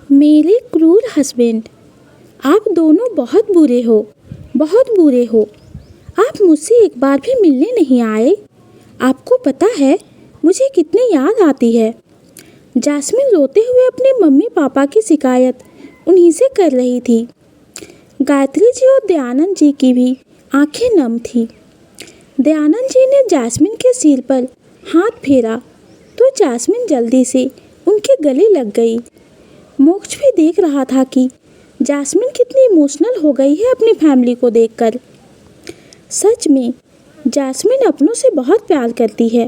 मेरे क्रूर हस्बैंड, आप दोनों बहुत बुरे हो, बहुत बुरे हो। आप मुझसे एक बार भी मिलने नहीं आए। आपको पता है मुझे कितनी याद आती है। जैस्मिन रोते हुए अपने मम्मी पापा की शिकायत उन्हीं से कर रही थी। गायत्री जी और दयानंद जी की भी आंखें नम थी। दयानंद जी ने जैस्मिन के सिर पर हाथ फेरा तो जैस्मिन जल्दी से उनके गले लग गई। मोक्ष भी देख रहा था कि जैस्मिन कितनी इमोशनल हो गई है अपनी फैमिली को देखकर। सच में जैस्मिन अपनों से बहुत प्यार करती है।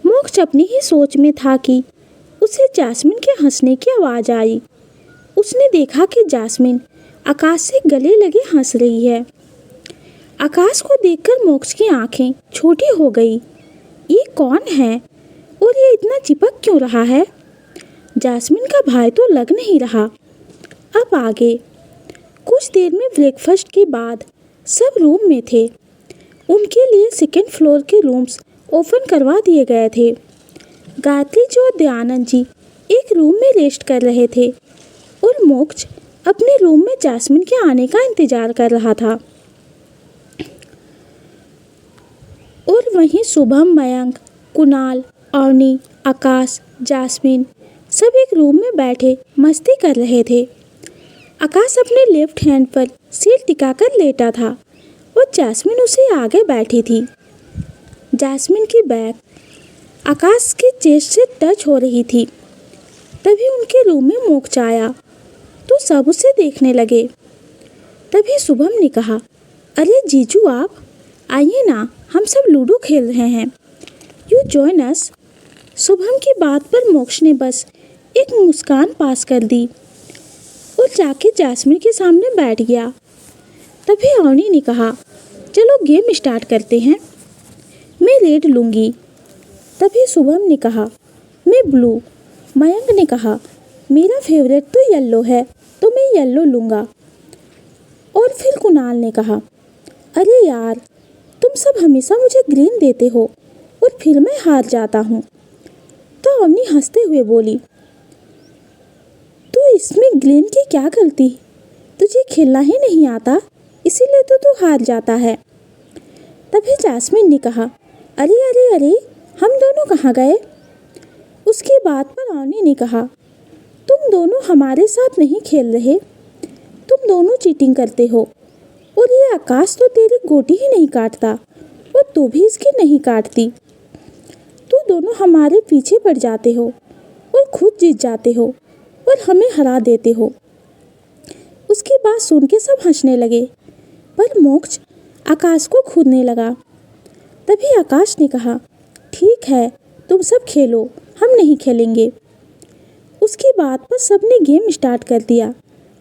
मोक्ष अपनी ही सोच में था कि उसे जैस्मिन के हंसने की आवाज़ आई। उसने देखा कि जैस्मिन आकाश से गले लगे हंस रही है। आकाश को देखकर मोक्ष की आंखें छोटी हो गई। ये कौन है और ये इतना चिपक क्यों रहा है? जैस्मिन का भाई तो लग नहीं रहा। अब आगे कुछ देर में ब्रेकफास्ट के बाद सब रूम में थे। उनके लिए सेकेंड फ्लोर के रूम्स ओपन करवा दिए गए थे। गायत्री जी और दयानंद जी एक रूम में रेस्ट कर रहे थे और मोक्ष अपने रूम में जैस्मिन के आने का इंतजार कर रहा था। और वहीं शुभम, मयंक, कुणाल, अवनी, आकाश, जैस्मिन सब एक रूम में बैठे मस्ती कर रहे थे। आकाश अपने लेफ्ट हैंड पर सिर टिकाकर लेटा था और जैस्मिन उसे आगे बैठी थी। जैस्मिन की बैक आकाश के चेस्ट से टच हो रही थी। तभी उनके रूम में मोक्ष आया तो सब उसे देखने लगे। तभी शुभम ने कहा, अरे जीजू आप आइए ना, हम सब लूडो खेल रहे हैं। You join us. शुभम की बात पर मोक्ष ने बस एक मुस्कान पास कर दी और जाके जैस्मिन के सामने बैठ गया। तभी अवनी ने कहा, चलो गेम स्टार्ट करते हैं, मैं रेड लूँगी। तभी शुभम ने कहा, मैं ब्लू। मयंक ने कहा, मेरा फेवरेट तो येलो है तो मैं येलो लूँगा। और फिर कुणाल ने कहा, अरे यार तुम सब हमेशा मुझे ग्रीन देते हो और फिर मैं हार जाता हूँ। तो अवनी हंसते हुए बोली, तो इसमें ग्रीन की क्या गलती? तुझे खेलना ही नहीं आता इसीलिए तो तू हार जाता है। तभी जैस्मिन ने कहा, अरे अरे अरे हम दोनों कहाँ गए? उसकी बात पर अवनी ने कहा, तुम दोनों हमारे साथ नहीं खेल रहे, तुम दोनों चीटिंग करते हो। और ये आकाश तो तेरी गोटी ही नहीं काटता और तू भी इसकी नहीं काटती। तू दोनों हमारे पीछे पड़ जाते हो और खुद जीत जाते हो और हमें हरा देते हो। उसकी बात सुन के सब हंसने लगे पर मोक्ष आकाश को घूरने लगा। तभी आकाश ने कहा, ठीक है तुम सब खेलो, हम नहीं खेलेंगे। उसकी बात पर सबने गेम स्टार्ट कर दिया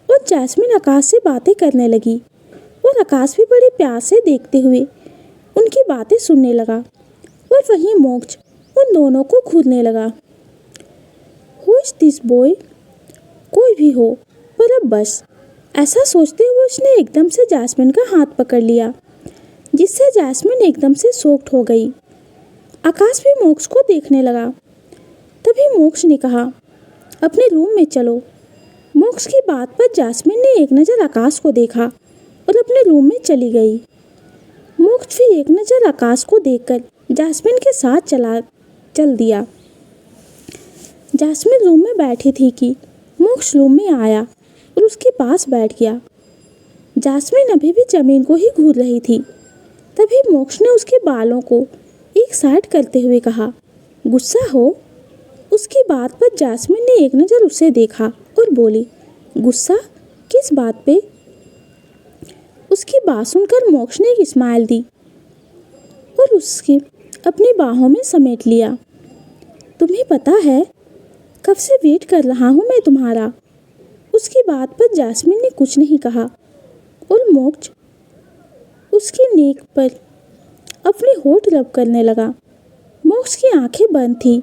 और जैस्मिन आकाश से बातें करने लगी और आकाश भी बड़े प्यार से देखते हुए उनकी बातें सुनने लगा। और वहीं मोक्ष उन दोनों को घूरने लगा। Who is this boy? कोई भी हो पर अब बस। ऐसा सोचते हुए उसने एकदम से जैस्मिन का हाथ पकड़ लिया जिससे जैस्मिन एकदम से शॉक्ड हो गई। आकाश भी मोक्ष को देखने लगा। तभी मोक्ष ने कहा, अपने रूम में चलो। मोक्ष की बात पर जैस्मिन ने एक नज़र आकाश को देखा और अपने रूम में चली गई। मोक्ष भी एक नज़र आकाश को देखकर जैस्मिन के साथ चल दिया। जैस्मिन रूम में बैठी थी कि मोक्ष रूम में आया और उसके पास बैठ गया। जैस्मिन अभी भी जमीन को ही घूर रही थी। तभी मोक्ष ने उसके बालों को एक साइड करते हुए कहा, गुस्सा हो? उसकी बात पर जैस्मिन ने एक नज़र उसे देखा और बोली, गुस्सा किस बात पे? उसकी बात सुनकर मोक्ष ने एक स्माइल दी और उसके अपनी बाहों में समेट लिया। तुम्हें पता है कब से वेट कर रहा हूँ मैं तुम्हारा। उसकी बात पर जैस्मिन ने कुछ नहीं कहा और मोक्ष उसकी नेक पर अपने होठ रब करने लगा। मोक्ष की आंखें बंद थी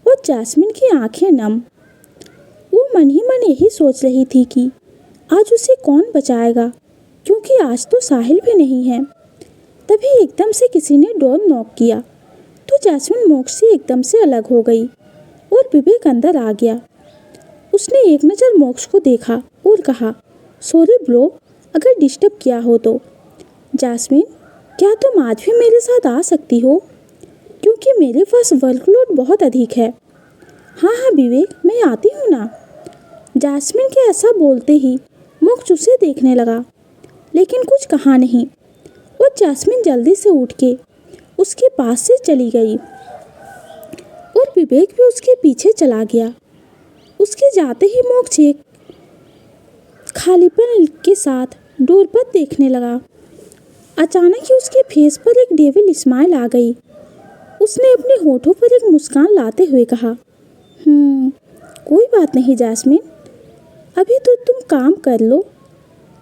और जैस्मिन की आंखें नम। वो मन ही मन यही सोच रही थी कि आज उसे कौन बचाएगा क्योंकि आज तो साहिल भी नहीं है। तभी एकदम से किसी ने डोर नॉक किया तो जैस्मिन मोक्ष से एकदम से अलग हो गई और विवेक अंदर आ गया। उसने एक नज़र मोक्ष को देखा और कहा, सॉरी ब्रो, अगर डिस्टर्ब किया हो तो। जास्मिन, क्या तुम आज भी मेरे साथ आ सकती हो? क्योंकि मेरे पास वर्कलोड बहुत अधिक है। हाँ हाँ विवेक, मैं आती हूँ ना। जास्मिन के ऐसा बोलते ही मोक्ष उसे देखने लगा, लेकिन कुछ कहा नहीं। और जास्मिन जल्दी से उठ के उसके पास से चली गई और विवेक भी उसके पीछे चला गया। उसके जाते ही मोक्ष एक खालीपन के साथ डोर पर देखने लगा। अचानक ही उसके फेस पर एक डेविल स्माइल आ गई। उसने अपने होठों पर एक मुस्कान लाते हुए कहा, कोई बात नहीं जास्मिन, अभी तो तुम काम कर लो,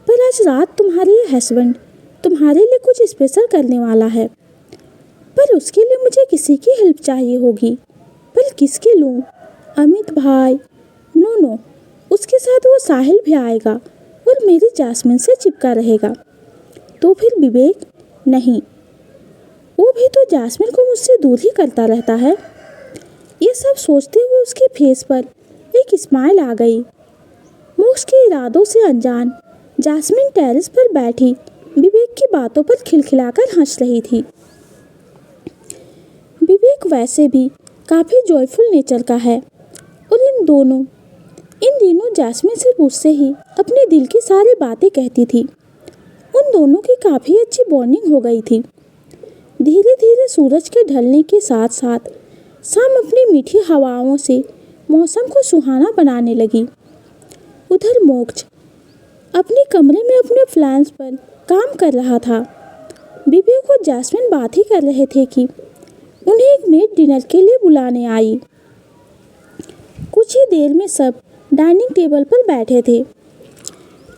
पर आज रात तुम्हारे हस्बैंड तुम्हारे लिए कुछ स्पेशल करने वाला है। पर उसके लिए मुझे किसी की हेल्प चाहिए होगी। पर किसकी लूँ? अमित भाई? नो, उसके साथ वो साहिल भी आएगा और मेरी जास्मिन से चिपका रहेगा। तो फिर विवेक? नहीं, वो भी तो जास्मिन को मुझसे दूर ही करता रहता है। ये सब सोचते हुए उसके फेस पर एक स्माइल आ गई। मोक्ष के इरादों से अनजान जास्मिन टेरेस पर बैठी विवेक की बातों पर खिलखिलाकर हंस रही थी। विवेक वैसे भी काफ़ी जॉयफुल नेचर का है और इन दिनों जास्मिन सिर्फ उससे ही अपने दिल की सारी बातें कहती थी। उन दोनों की काफ़ी अच्छी बॉन्डिंग हो गई थी। धीरे धीरे सूरज के ढलने के साथ साथ शाम अपनी मीठी हवाओं से मौसम को सुहाना बनाने लगी। उधर मोक्ष अपने कमरे में अपने प्लान्स पर काम कर रहा था। विवेक और जास्मिन बात ही कर रहे थे कि उन्हें एक मेड डिनर के लिए बुलाने आई। कुछ ही देर में सब डाइनिंग टेबल पर बैठे थे।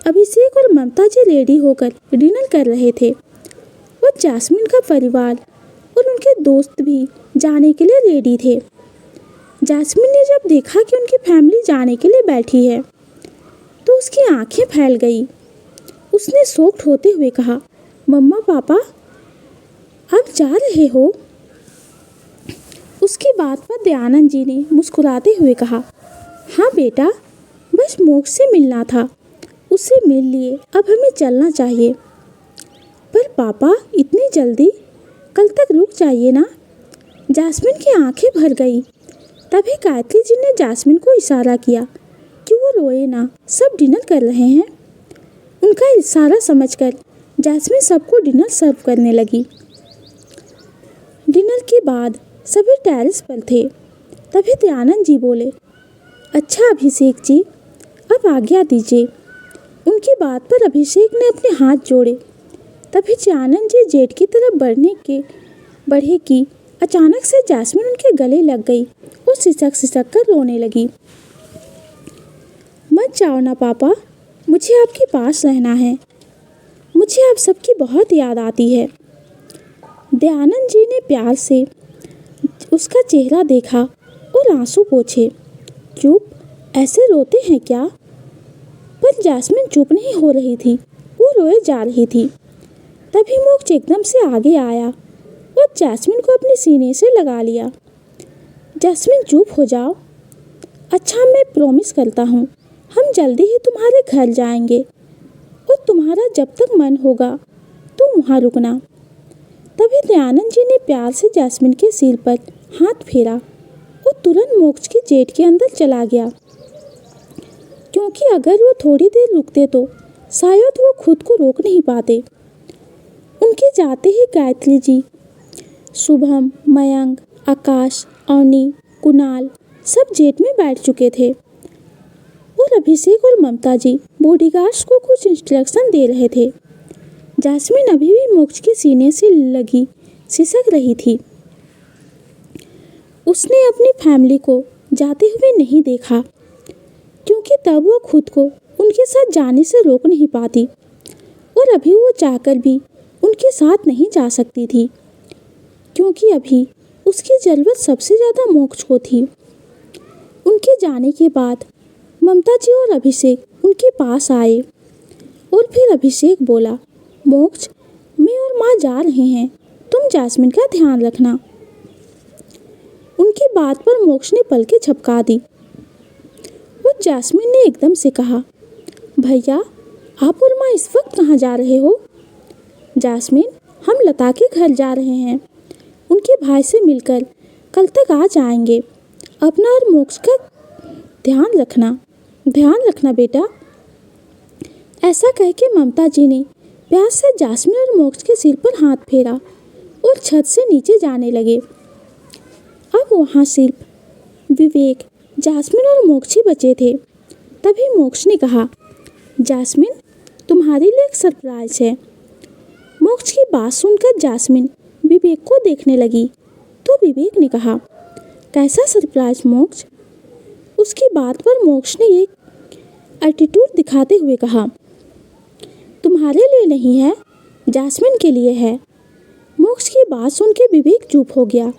अभिषेक और ममता जी रेडी होकर डिनर कर रहे थे और जास्मिन का परिवार और उनके दोस्त भी जाने के लिए रेडी थे। जास्मिन ने जब देखा कि उनकी फैमिली जाने के लिए बैठी है तो उसकी आंखें फैल गई। उसने शॉक्ड होते हुए कहा, मम्मा पापा, आप जा रहे हो? उसकी बात पर दयानंद जी ने मुस्कुराते हुए कहा, हाँ बेटा, बस मोक्ष से मिलना था, उससे मिल लिए, अब हमें चलना चाहिए। पर पापा, इतनी जल्दी? कल तक रुक जाइए ना। जास्मिन की आंखें भर गई। तभी गायत्री जी ने जास्मिन को इशारा किया कि वो रोए ना, सब डिनर कर रहे हैं। उनका इशारा समझकर जास्मिन सबको डिनर सर्व करने लगी। डिनर के बाद सभी टेरेस पर थे। तभी दयानंद जी बोले, अच्छा अभिषेक जी, अब आज्ञा दीजिए। उनकी बात पर अभिषेक ने अपने हाथ जोड़े। तभी दयानंद जी जेठ की तरफ बढ़े कि अचानक से जास्मिन उनके गले लग गई और सिसक कर रोने लगी। मत जाओ ना पापा, मुझे आपके पास रहना है, मुझे आप सबकी बहुत याद आती है। दयानंद जी ने प्यार से उसका चेहरा देखा और आंसू पोंछे। चुप, ऐसे रोते हैं क्या? पर जास्मिन चुप नहीं हो रही थी, वो रोए जा रही थी। तभी मोक्ष एकदम से आगे आया और जास्मिन को अपने सीने से लगा लिया। जास्मिन चुप हो जाओ। अच्छा, मैं प्रॉमिस करता हूँ, हम जल्दी ही तुम्हारे घर जाएंगे और तुम्हारा जब तक मन होगा तो वहाँ रुकना। तभी दयानंद जी ने प्यार से जास्मिन के सिर पर हाथ फेरा और तुरंत मोक्ष की जेठ के अंदर चला गया, क्योंकि अगर वो थोड़ी देर रुकते तो शायद वो खुद को रोक नहीं पाते। उनके जाते ही गायत्री जी, शुभम, मयंक, आकाश, अवनी, कुणाल सब जेट में बैठ चुके थे और अभिषेक और ममता जी बॉडीगार्ड्स को कुछ इंस्ट्रक्शन दे रहे थे। जास्मिन अभी भी मोक्ष के सीने से लगी सिसक रही थी। उसने अपनी फैमिली को जाते हुए नहीं देखा, क्योंकि तब वो खुद को उनके साथ जाने से रोक नहीं पाती और अभी वो चाहकर भी उनके साथ नहीं जा सकती थी, क्योंकि अभी उसकी ज़रूरत सबसे ज़्यादा मोक्ष को थी। उनके जाने के बाद ममता जी और अभिषेक उनके पास आए और फिर अभिषेक बोला, मोक्ष, मैं और माँ जा रहे हैं, तुम जास्मिन का ध्यान रखना। उनकी बात पर मोक्ष ने पलकें झपका दी। वो और जास्मिन ने एकदम से कहा, भैया आप और माँ इस वक्त कहाँ जा रहे हो? जास्मिन, हम लता के घर जा रहे हैं। उनके भाई से मिलकर कल तक आ जाएंगे। अपना और मोक्ष का ध्यान रखना बेटा। ऐसा कह के ममता जी ने प्यार से जास्मिन और मोक्ष के सिर पर हाथ फेरा और छत से नीचे जाने लगे। अब वहाँ सिर्फ विवेक, जास्मिन और मोक्ष ही बचे थे। तभी मोक्ष ने कहा, जास्मिन तुम्हारे लिए एक सरप्राइज है। मोक्ष की बात सुनकर जास्मिन विवेक को देखने लगी तो विवेक ने कहा, कैसा सरप्राइज मोक्ष? उसकी बात पर मोक्ष ने एक एटीट्यूड दिखाते हुए कहा, तुम्हारे लिए नहीं है, जास्मिन के लिए है। मोक्ष की बात सुन के विवेक चुप हो गया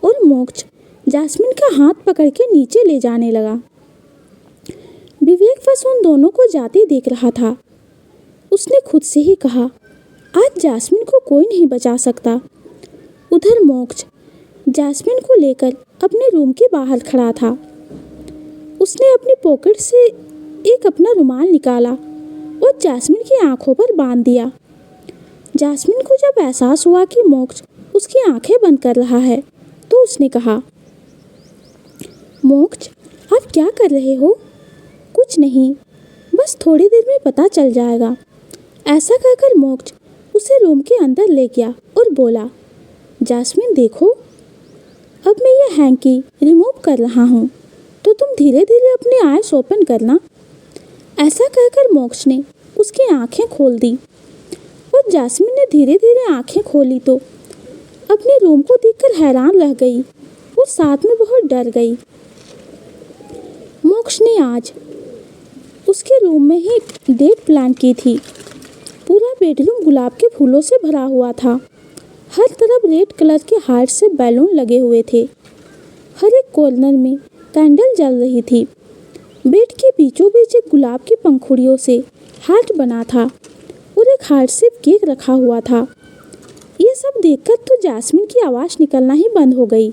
और मोक्ष जास्मिन का हाथ पकड़ के नीचे ले जाने लगा। विवेक बस उन दोनों को जाते देख रहा था। उसने खुद से ही कहा, आज जास्मिन को कोई नहीं बचा सकता। उधर मोक्ष जास्मिन को लेकर अपने रूम के बाहर खड़ा था। उसने अपनी पॉकेट से एक अपना रुमाल निकाला और जास्मिन की आंखों पर बांध दिया। जास्मिन को जब एहसास हुआ कि मोक्ष उसकी आंखें बंद कर रहा है तो उसने कहा, मोक्ष आप क्या कर रहे हो? कुछ नहीं, बस थोड़ी देर में पता चल जाएगा। ऐसा कहकर मोक्ष उसे रूम के अंदर ले गया और बोला, जास्मिन देखो, अब मैं ये हैंकी रिमूव कर रहा हूँ तो तुम धीरे धीरे अपनी आईज ओपन करना। ऐसा कहकर मोक्ष ने उसकी आंखें खोल दी और जास्मिन ने धीरे धीरे आंखें खोली तो अपने रूम को देखकर हैरान रह गई और साथ में बहुत डर गई। मोक्ष ने आज उसके रूम में ही डेट प्लान की थी। पूरा बेडरूम गुलाब के फूलों से भरा हुआ था। हर तरफ रेड कलर के हार्ट से बैलून लगे हुए थे। हर एक कॉर्नर में कैंडल जल रही थी। बेड के बीचों बीच एक गुलाब की पंखुड़ियों से हार्ट बना था और एक हार्ट शेप केक रखा हुआ था। ये सब देखकर तो जास्मिन की आवाज़ निकलना ही बंद हो गई।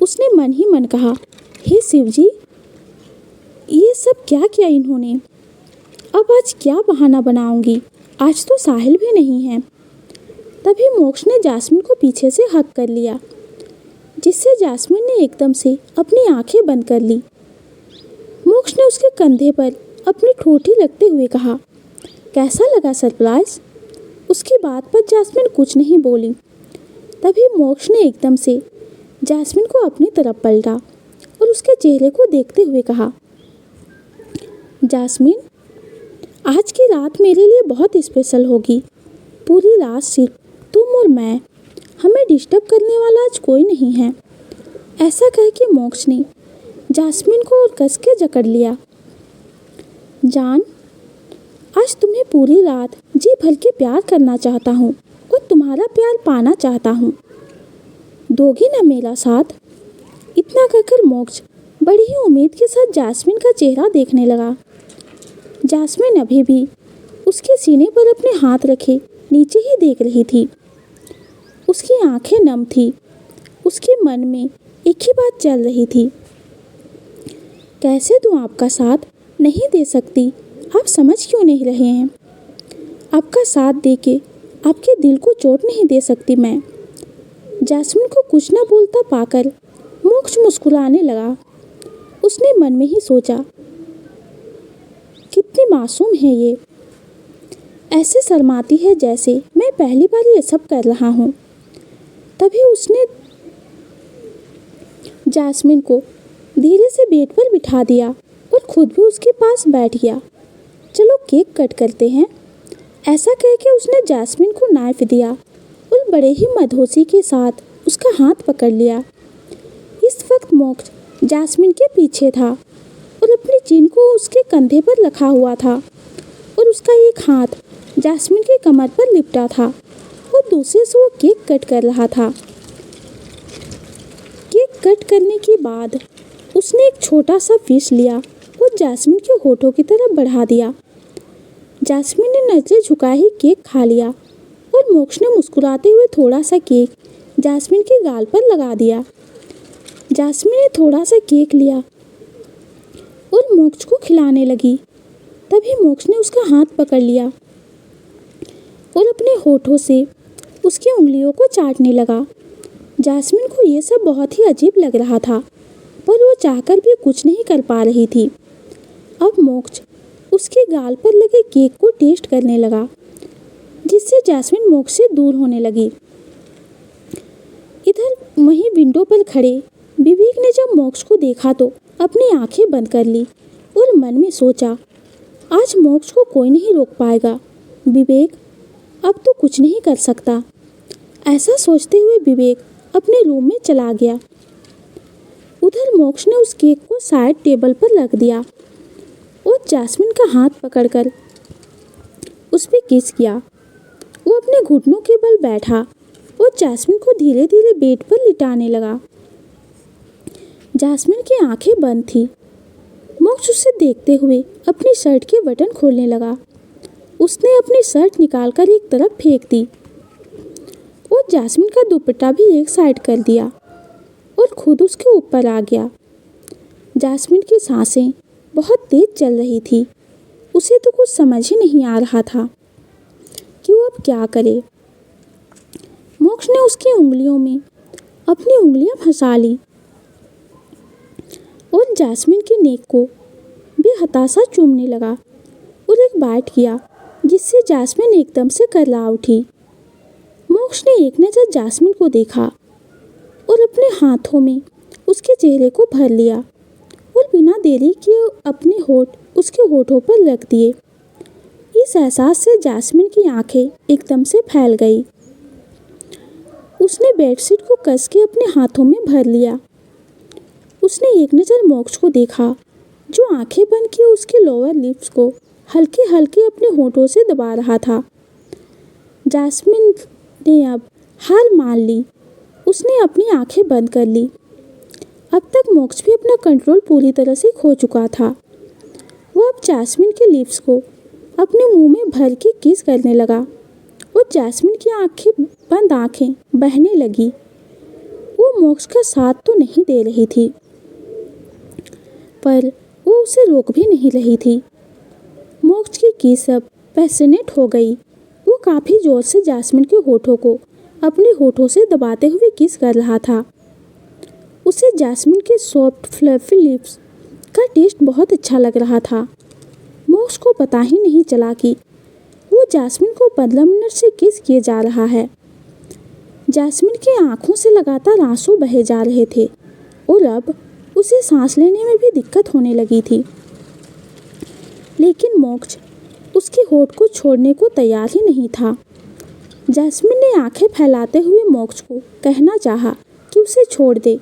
उसने मन ही मन कहा, हे शिव जी, ये सब क्या किया इन्होंने? अब आज क्या बहाना बनाऊंगी? आज तो साहिल भी नहीं है। तभी मोक्ष ने जास्मिन को पीछे से हक कर लिया, जिससे जास्मिन ने एकदम से अपनी आंखें बंद कर ली। मोक्ष ने उसके कंधे पर अपनी ठोठी लगते हुए कहा, कैसा लगा सरप्राइज? उसकी बात पर जास्मिन कुछ नहीं बोली। तभी मोक्ष ने एकदम से जास्मिन को अपनी तरफ पलटा और उसके चेहरे को देखते हुए कहा, जास्मिन, आज की रात मेरे लिए बहुत स्पेशल होगी। पूरी रात सिर्फ तुम और मैं, हमें डिस्टर्ब करने वाला आज कोई नहीं है। ऐसा कह के मोक्ष ने जास्मिन को और कस के जकड़ लिया। जान, आज तुम्हें पूरी रात जी भर के प्यार करना चाहता हूँ और तुम्हारा प्यार पाना चाहता हूँ। दोगी ना मेरा साथ? इतना कहकर मोक्ष बड़ी ही उम्मीद के साथ जास्मिन का चेहरा देखने लगा। जास्मिन अभी भी उसके सीने पर अपने हाथ रखे नीचे ही देख रही थी। उसकी आंखें नम थी। उसके मन में एक ही बात चल रही थी, कैसे दूं आपका साथ? नहीं दे सकती। आप समझ क्यों नहीं रहे हैं? आपका साथ देके आपके दिल को चोट नहीं दे सकती मैं। जास्मिन को कुछ ना बोलता पाकर मोक्ष मुस्कुराने लगा। उसने मन में ही सोचा, कितनी मासूम है ये, ऐसे शर्माती है जैसे मैं पहली बार ये सब कर रहा हूँ। तभी उसने जास्मिन को धीरे से बेड पर बिठा दिया और खुद भी उसके पास बैठ गया। चलो केक कट करते हैं। ऐसा कह के उसने जास्मिन को नाइफ दिया और बड़े ही मधोसी के साथ उसका हाथ पकड़ लिया। इस वक्त मोक्ष जास्मिन के पीछे था और अपनी चीन को उसके कंधे पर रखा हुआ था और उसका एक हाथ जास्मिन के कमर पर लिपटा था और दूसरे से वो केक कट कर रहा था। केक कट करने के बाद उसने एक छोटा सा पीस लिया और जास्मिन के होठों की तरफ बढ़ा दिया। जास्मिन ने नजरें झुकाए ही केक खा लिया और मोक्ष ने मुस्कुराते हुए थोड़ा सा केक जास्मिन के गाल पर लगा दिया। जास्मिन ने थोड़ा सा केक लिया और मोक्ष को खिलाने लगी। तभी मोक्ष ने उसका हाथ पकड़ लिया और अपने होठों से उसकी उंगलियों को चाटने लगा। जास्मिन को ये सब बहुत ही अजीब लग रहा था, पर वो चाहकर भी कुछ नहीं कर पा रही थी। अब मोक्ष उसके गाल पर लगे केक को टेस्ट करने लगा, जिससे जास्मिन मोक्ष से दूर होने लगी। इधर वहीं विंडो पर खड़े विवेक ने जब मोक्ष को देखा तो अपनी आंखें बंद कर ली और मन में सोचा, आज मोक्ष को कोई नहीं रोक पाएगा। विवेक अब तो कुछ नहीं कर सकता। ऐसा सोचते हुए विवेक अपने रूम में चला गया। उधर मोक्ष ने उस केक को साइड टेबल पर रख दिया और जास्मिन का हाथ पकड़कर उस पर किस किया। वो अपने घुटनों के बल बैठा और जास्मिन को धीरे धीरे बेड पर लिटाने लगा। जास्मिन की आंखें बंद थी। मोक्ष उसे देखते हुए अपनी शर्ट के बटन खोलने लगा। उसने अपनी शर्ट निकालकर एक तरफ फेंक दी और जास्मिन का दुपट्टा भी एक साइड कर दिया और खुद उसके ऊपर आ गया। जास्मिन की सांसें बहुत तेज चल रही थी। उसे तो कुछ समझ ही नहीं आ रहा था कि वो अब क्या करे। मोक्ष ने उसकी उंगलियों में अपनी उंगलियां फंसा ली और जास्मिन की नेक को बेहताशा चूमने लगा और एक बाइट किया, जिससे जास्मिन एकदम से करला उठी। मोक्ष ने एक नज़र जास्मिन को देखा और अपने हाथों में उसके चेहरे को भर लिया और बिना देरी किए अपने होठ उसके होठों पर रख दिए। इस एहसास से जास्मिन की आंखें एकदम से फैल गई। उसने बेडशीट को कस के अपने हाथों में भर लिया। उसने एक नज़र मोक्ष को देखा, जो आंखें बंद किए उसके लोअर लिप्स को हल्के हल्के अपने होठों से दबा रहा था। जास्मिन ने अब हार मान ली। उसने अपनी आंखें बंद कर ली। अब तक मोक्ष भी अपना कंट्रोल पूरी तरह से खो चुका था। वो अब जास्मिन के लिप्स को अपने मुंह में भर के किस करने लगा और जास्मिन की बंद आंखें बहने लगी। वो मोक्ष का साथ तो नहीं दे रही थी, पर वो उसे रोक भी नहीं रही थी। मोक्ष की किस अब पैशनेट हो गई। वो काफ़ी जोर से जास्मिन के होठों को अपने होठों से दबाते हुए किस कर रहा था। उसे जास्मिन के सॉफ्ट फ्लफी लिप्स का टेस्ट बहुत अच्छा लग रहा था। मोक्ष को पता ही नहीं चला कि वो जास्मिन को 15 मिनट से किस किए जा रहा है। जास्मिन की आंखों से लगातार आंसू बहे जा रहे थे और अब उसे सांस लेने में भी दिक्कत होने लगी थी। लेकिन मोक्ष उसके होठ को छोड़ने को तैयार ही नहीं था। जास्मिन ने आंखें फैलाते हुए मोक्ष को कहना चाहा कि उसे छोड़ दे,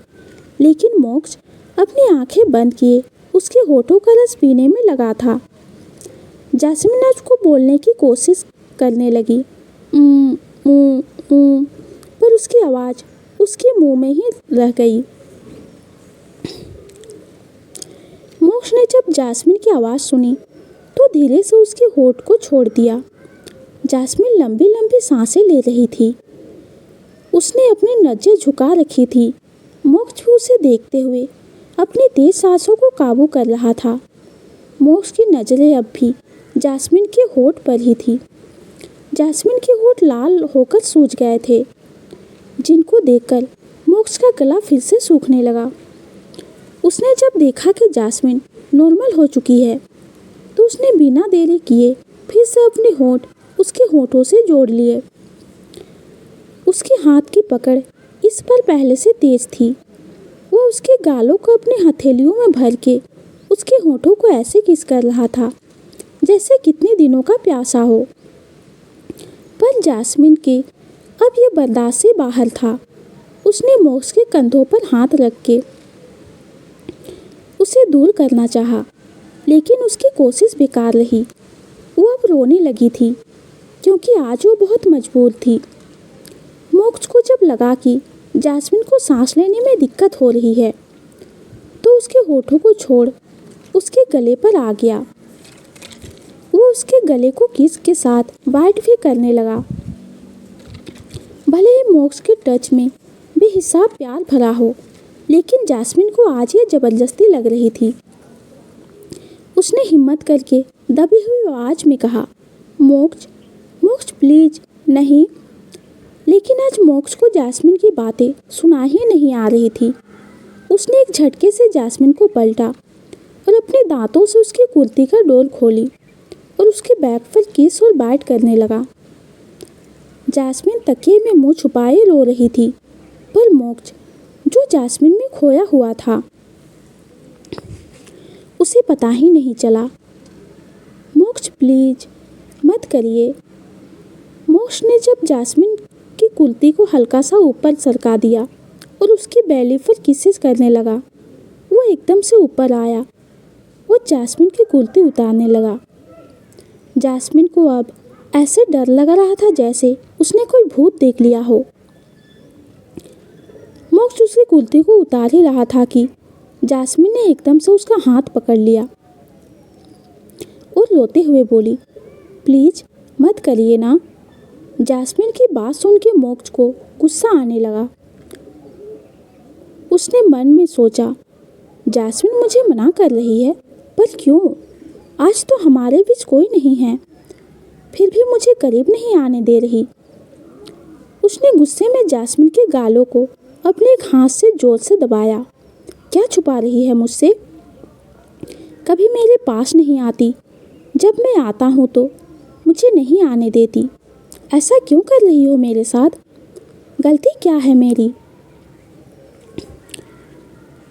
लेकिन मोक्ष अपनी आंखें बंद किए उसके होठों का रस पीने में लगा था। जास्मिन उसको बोलने की कोशिश करने लगी, पर उसकी आवाज़ उसके मुंह में ही रह गई। मोक्ष ने जब जास्मिन की आवाज़ सुनी तो धीरे से उसके होठ को छोड़ दिया। जास्मिन लंबी लंबी सांसें ले रही थी। उसने अपनी नज़रें झुका रखी थी। मोक्ष भी उसे देखते हुए अपनी तेज सांसों को काबू कर रहा था। मोक्ष की नज़रें अब भी जास्मिन के होठ पर ही थी। जास्मिन के होठ लाल होकर सूज गए थे, जिनको देखकर मोक्ष का गला फिर से सूखने लगा। उसने जब देखा कि जास्मिन नॉर्मल हो चुकी है तो उसने बिना देरी किए फिर से अपने होठ उसके होठों से जोड़ लिए। उसके हाथ की पकड़ इस पर पहले से तेज थी। वो उसके गालों को अपने हथेलियों में भर के उसके होठों को ऐसे किस कर रहा था जैसे कितने दिनों का प्यासा हो। पर जास्मिन के अब ये बर्दाश्त से बाहर था। उसने मोक्ष के कंधों पर हाथ रख के उसे दूर करना चाहा, लेकिन उसकी कोशिश बेकार रही। वो अब रोने लगी थी क्योंकि आज वो बहुत मजबूर थी। मोक्ष को जब लगा कि जास्मिन को सांस लेने में दिक्कत हो रही है तो उसके होठों को छोड़ उसके गले पर आ गया। वो उसके गले को किस के साथ बाइट भी करने लगा। भले ही मोक्ष के टच में बेहिसाब प्यार भरा हो, लेकिन जास्मिन को आज ये ज़बरदस्ती लग रही थी। उसने हिम्मत करके दबी हुई आवाज में कहा, मोक्ष, मोक्ष प्लीज नहीं। लेकिन आज मोक्ष को जैस्मिन की बातें सुना ही नहीं आ रही थी। उसने एक झटके से जैस्मिन को पलटा और अपने दांतों से उसकी कुर्ती का डोर खोली और उसके बैग पर किस और बाइट करने लगा। जैस्मिन तकिए में मुंह छुपाए रो रही थी, पर मोक्ष जो जैस्मिन में खोया हुआ था उसे पता ही नहीं चला। मोक्ष प्लीज मत करिए। मोक्ष ने जब जैस्मिन की कुर्ती को हल्का सा ऊपर सरका दिया और उसकी बैली पर किसेस करने लगा, वो एकदम से ऊपर आया और जैस्मिन की कुर्ती उतारने लगा। जैस्मिन को अब ऐसे डर लग रहा था जैसे उसने कोई भूत देख लिया हो। मोक्ष उसकी कुर्ती को उतार ही रहा था कि जैस्मिन ने एकदम से उसका हाथ पकड़ लिया और रोते हुए बोली, प्लीज मत करिए ना। जैस्मिन की बात सुन के मोक्ष को गुस्सा आने लगा। उसने मन में सोचा, जैस्मिन मुझे मना कर रही है, पर क्यों? आज तो हमारे बीच कोई नहीं है, फिर भी मुझे करीब नहीं आने दे रही। उसने गुस्से में जैस्मिन के गालों को अपने एक हाथ से जोर से दबाया। क्या छुपा रही है मुझसे? कभी मेरे पास नहीं आती, जब मैं आता हूँ तो मुझे नहीं आने देती। ऐसा क्यों कर रही हो मेरे साथ? गलती क्या है मेरी?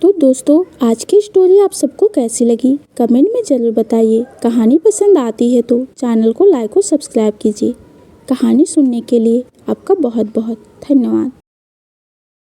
तो दोस्तों, आज की स्टोरी आप सबको कैसी लगी कमेंट में ज़रूर बताइए। कहानी पसंद आती है तो चैनल को लाइक और सब्सक्राइब कीजिए। कहानी सुनने के लिए आपका बहुत बहुत धन्यवाद।